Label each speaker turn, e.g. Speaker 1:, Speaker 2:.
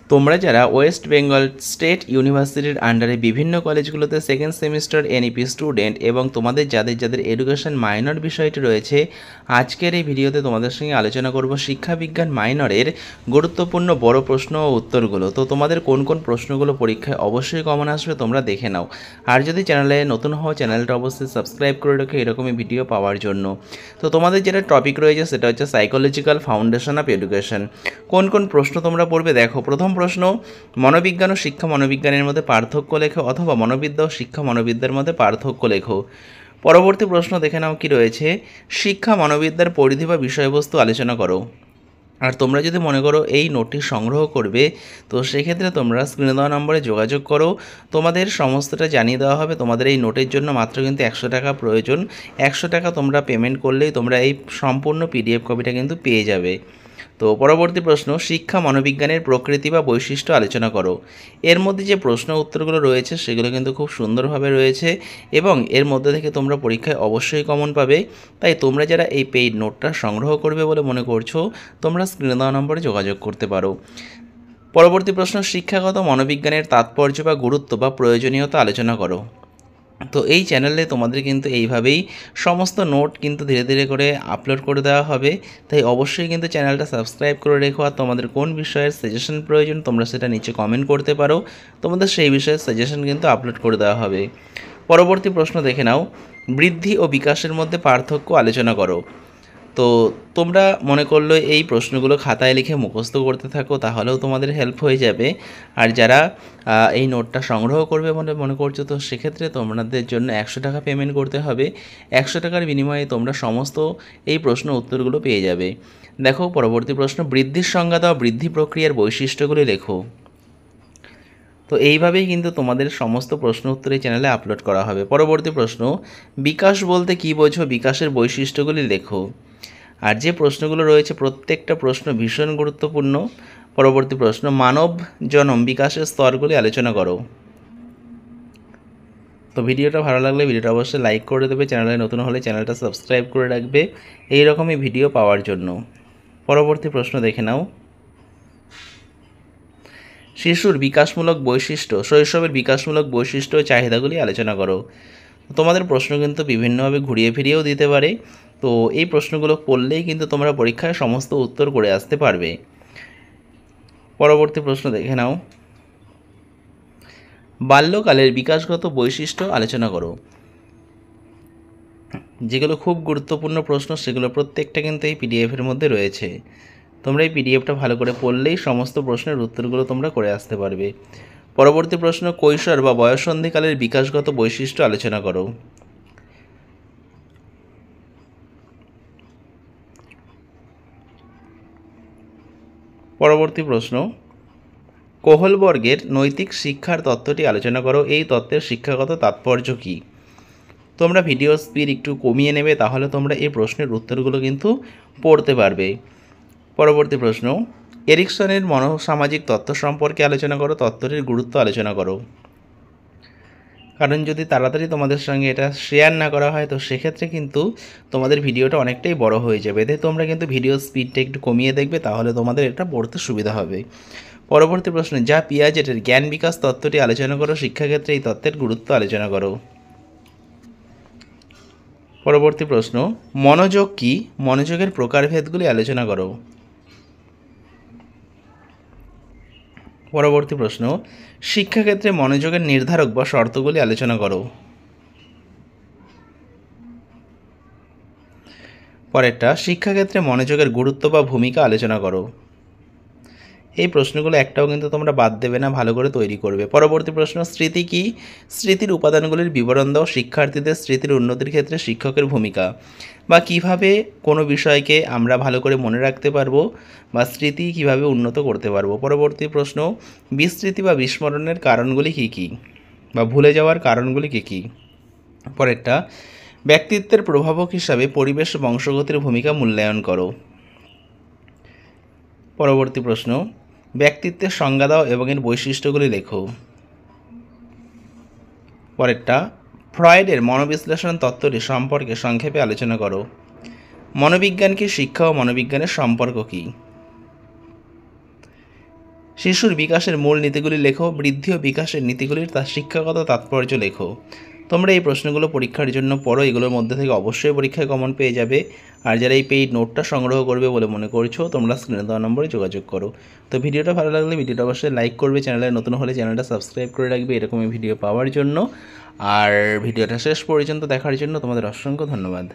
Speaker 1: তোমরা যারা West Bengal state ইউনিভার্সিটির আন্ডারে বিভিন্ন কলেজগুলোতে সেকেন্ড সেমিস্টার এনইপি স্টুডেন্ট এবং তোমাদের যাদের যাদের এডুকেশন মাইনর বিষয়টি রয়েছে, আজকের এই ভিডিওতে তোমাদের সঙ্গে আলোচনা করব শিক্ষাবিজ্ঞান মাইনরের গুরুত্বপূর্ণ বড় প্রশ্ন ও উত্তরগুলো। তো তোমাদের কোন কোন প্রশ্নগুলো পরীক্ষায় অবশ্যই কমন আসবে তোমরা দেখে নাও। আর যদি চ্যানেলে নতুন হও চ্যানেলটা অবশ্যই সাবস্ক্রাইব করে রাখো এরকমই ভিডিও পাওয়ার জন্য। তো তোমাদের যেটা টপিক রয়েছে সেটা হচ্ছে সাইকোলজিক্যাল ফাউন্ডেশন অফ এডুকেশন। কোন কোন প্রশ্ন তোমরা পড়বে দেখো। প্রথম প্রশ্ন, মনোবিজ্ঞান ও শিক্ষা মনোবিজ্ঞানের মধ্যে পার্থক্য লেখো, অথবা মনোবিদ্যা ও শিক্ষা মনোবিদ্যার মধ্যে পার্থক্য লেখো। পরবর্তী প্রশ্ন দেখে নাও কি রয়েছে, শিক্ষা মনোবিদ্যার পরিধি বা বিষয়বস্তু আলোচনা করো। আর তোমরা যদি মনে করো এই নোটটি সংগ্রহ করবে, তো সেক্ষেত্রে তোমরা স্ক্রিনে দেওয়া নম্বরে যোগাযোগ করো। তোমাদের সমস্তটা জানিয়ে দেওয়া হবে। তোমাদের এই নোটের জন্য মাত্র কিন্তু 100 টাকা প্রয়োজন। 100 টাকা তোমরা পেমেন্ট করলেই তোমরা এই সম্পূর্ণ পিডিএফ কপিটা কিন্তু পেয়ে যাবে। তো পরবর্তী প্রশ্ন, শিক্ষা মনোবিজ্ঞানের প্রকৃতি বা বৈশিষ্ট্য আলোচনা করো। এর মধ্যে যে প্রশ্ন উত্তরগুলো রয়েছে সেগুলো কিন্তু খুব সুন্দরভাবে রয়েছে এবং এর মধ্যে থেকে তোমরা পরীক্ষায় অবশ্যই কমন পাবে। তাই তোমরা যারা এই পেইড নোটটা সংগ্রহ করবে বলে মনে করছো, তোমরা স্ক্রিনে দেওয়া নম্বরে যোগাযোগ করতে পারো। পরবর্তী প্রশ্ন, শিক্ষাগত মনোবিজ্ঞানের তাৎপর্য বা গুরুত্ব বা প্রয়োজনীয়তা আলোচনা করো। তো এই চ্যানেলে তোমাদের কিন্তু এইভাবেই সমস্ত নোট কিন্তু ধীরে ধীরে করে আপলোড করে দেওয়া হবে। তাই অবশ্যই কিন্তু চ্যানেলটা সাবস্ক্রাইব করে রেখো। আর তোমাদের কোন বিষয়ের সাজেশন প্রয়োজন তোমরা সেটা নিচে কমেন্ট করতে পারো, তোমাদের সেই বিষয়ের সাজেশন কিন্তু আপলোড করে দেওয়া হবে। পরবর্তী প্রশ্ন দেখে নাও, বৃদ্ধি ও বিকাশের মধ্যে পার্থক্য আলোচনা করো। তো তোমরা মনে করলো এই প্রশ্নগুলো খাতায় লিখে মুখস্থ করতে থাকো, তাহলেও তোমাদের হেল্প হয়ে যাবে। আর যারা এই নোটটা সংগ্রহ করবে বলে মনে করছো, তো সেক্ষেত্রে তোমাদের জন্য 100 টাকা পেমেন্ট করতে হবে। 100 টাকার বিনিময়ে তোমরা সমস্ত এই প্রশ্ন উত্তরগুলো পেয়ে যাবে। দেখো পরবর্তী প্রশ্ন, বৃদ্ধির সংজ্ঞা দাও, বৃদ্ধি প্রক্রিয়ার বৈশিষ্ট্যগুলি লেখো। তো এইভাবেই কিন্তু তোমাদের সমস্ত প্রশ্ন উত্তর এই চ্যানেলে আপলোড করা হবে। পরবর্তী প্রশ্ন, বিকাশ বলতে কী বোঝো, বিকাশের বৈশিষ্ট্যগুলি লেখো। আর যে প্রশ্নগুলো রয়েছে প্রত্যেকটা প্রশ্ন ভীষণ গুরুত্বপূর্ণ। পরবর্তী প্রশ্ন, মানব জনম বিকাশের স্তরগুলি আলোচনা করো। তো ভিডিওটা ভালো লাগলে ভিডিওটা অবশ্যই লাইক করে দেবে, চ্যানেলে নতুন হলে চ্যানেলটা সাবস্ক্রাইব করে রাখবে এই রকমই ভিডিও পাওয়ার জন্য। পরবর্তী প্রশ্ন দেখে নাও, শিশুর বিকাশমূলক বৈশিষ্ট্য, শৈশবের বিকাশমূলক বৈশিষ্ট্য ও চাহিদাগুলি আলোচনা করো। তোমাদের প্রশ্ন কিন্তু বিভিন্নভাবে ঘুরিয়ে ফিরিয়েও দিতে পারে। তো এই প্রশ্নগুলো পড়লেই কিন্তু তোমরা পরীক্ষায় সমস্ত উত্তর করে আসতে পারবে। পরবর্তী প্রশ্ন দেখে নাও, বাল্যকালের বিকাশগত বৈশিষ্ট্য আলোচনা করো। যেগুলো খুব গুরুত্বপূর্ণ প্রশ্ন সেগুলো প্রত্যেকটা কিন্তু এই পিডিএফের মধ্যে রয়েছে। তোমরা এই পিডিএফটা ভালো করে পড়লেই সমস্ত প্রশ্নের উত্তরগুলো তোমরা করে আসতে পারবে। পরবর্তী প্রশ্ন, কৈশোর বা বয়ঃসন্ধিকালের বিকাশগত বৈশিষ্ট্য আলোচনা করো। পরবর্তী প্রশ্ন, কোহলবর্গের নৈতিক শিক্ষার তত্ত্বটি আলোচনা করো। এই তত্ত্বের শিক্ষাগত তাৎপর্য কী? তোমরা ভিডিও স্পিড একটু কমিয়ে নেবে, তাহলে তোমরা এই প্রশ্নের উত্তরগুলো কিন্তু পড়তে পারবে। পরবর্তী প্রশ্ন, এরিকসনের মনোসামাজিক তত্ত্ব সম্পর্কে আলোচনা করো, তত্ত্বটির গুরুত্ব আলোচনা করো। কারণ যদি তাড়াতাড়ি তোমাদের সঙ্গে এটা শেয়ার না করা হয়, তো সেক্ষেত্রে কিন্তু তোমাদের ভিডিওটা অনেকটাই বড় হয়ে যাবে। এতে তোমরা কিন্তু ভিডিও স্পিডটা একটু কমিয়ে দেখবে, তাহলে তোমাদের এটা পড়তে সুবিধা হবে। পরবর্তী প্রশ্ন, যা পিয়াজেটের জ্ঞান বিকাশ তত্ত্বটি আলোচনা করো, শিক্ষাক্ষেত্রে এই তত্ত্বের গুরুত্ব আলোচনা করো। পরবর্তী প্রশ্ন, মনোযোগ কী, মনোযোগের প্রকারভেদগুলি আলোচনা করো। পরবর্তী প্রশ্ন, শিক্ষাক্ষেত্রে মনোযোগের নির্ধারক বা শর্তগুলি আলোচনা করো। পরেরটা, শিক্ষাক্ষেত্রে মনোযোগের গুরুত্ব বা ভূমিকা আলোচনা করো। এই প্রশ্নগুলো একটাও কিন্তু তোমরা বাদ দেবে না, ভালো করে তৈরি করবে। পরবর্তী প্রশ্ন, স্মৃতি কী, স্মৃতির উপাদানগুলির বিবরণ দাও, শিক্ষার্থীদের স্মৃতির উন্নতির ক্ষেত্রে শিক্ষকের ভূমিকা, বা কিভাবে কোনো বিষয়কে আমরা ভালো করে মনে রাখতে পারবো বা স্মৃতি কিভাবে উন্নত করতে পারবো। পরবর্তী প্রশ্ন, বিস্মৃতি বা বিস্মরণের কারণগুলি কী কী, বা ভুলে যাওয়ার কারণগুলি কী কী। পরেরটা, ব্যক্তিত্বের প্রভাবক হিসাবে পরিবেশ ও বংশগতির ভূমিকা মূল্যায়ন করো। পরবর্তী প্রশ্ন, ব্যক্তিত্বের সংজ্ঞা দাও এবং এর বৈশিষ্ট্যগুলি লেখো। পরেরটা, ফ্রয়েডের মনোবিশ্লেষণ তত্ত্বটি সম্পর্কে সংক্ষেপে আলোচনা করো। মনোবিজ্ঞান কি, শিক্ষা ও মনোবিজ্ঞানের সম্পর্ক কী। শিশুর বিকাশের মূল নীতিগুলি লেখো। বৃদ্ধি ও বিকাশের নীতিগুলির তার শিক্ষাগত তাৎপর্য লেখো। তোমরা এই প্রশ্নগুলো পরীক্ষার জন্য পড়ো, এগুলোর মধ্যে থেকে অবশ্যই পরীক্ষায় কমন পেয়ে যাবে। আর যারা এই পেইড নোটটা সংগ্রহ করবে বলে মনে করছো, তোমরা স্ক্রিনে দেওয়া নম্বরে যোগাযোগ করো। তো ভিডিওটা ভালো লাগলে ভিডিওটা অবশ্যই লাইক করবে, চ্যানেলে নতুন হলে চ্যানেলটা সাবস্ক্রাইব করে রাখবে এরকমই ভিডিও পাওয়ার জন্য। আর ভিডিওটা শেষ পর্যন্ত দেখার জন্য তোমাদের অসংখ্য ধন্যবাদ।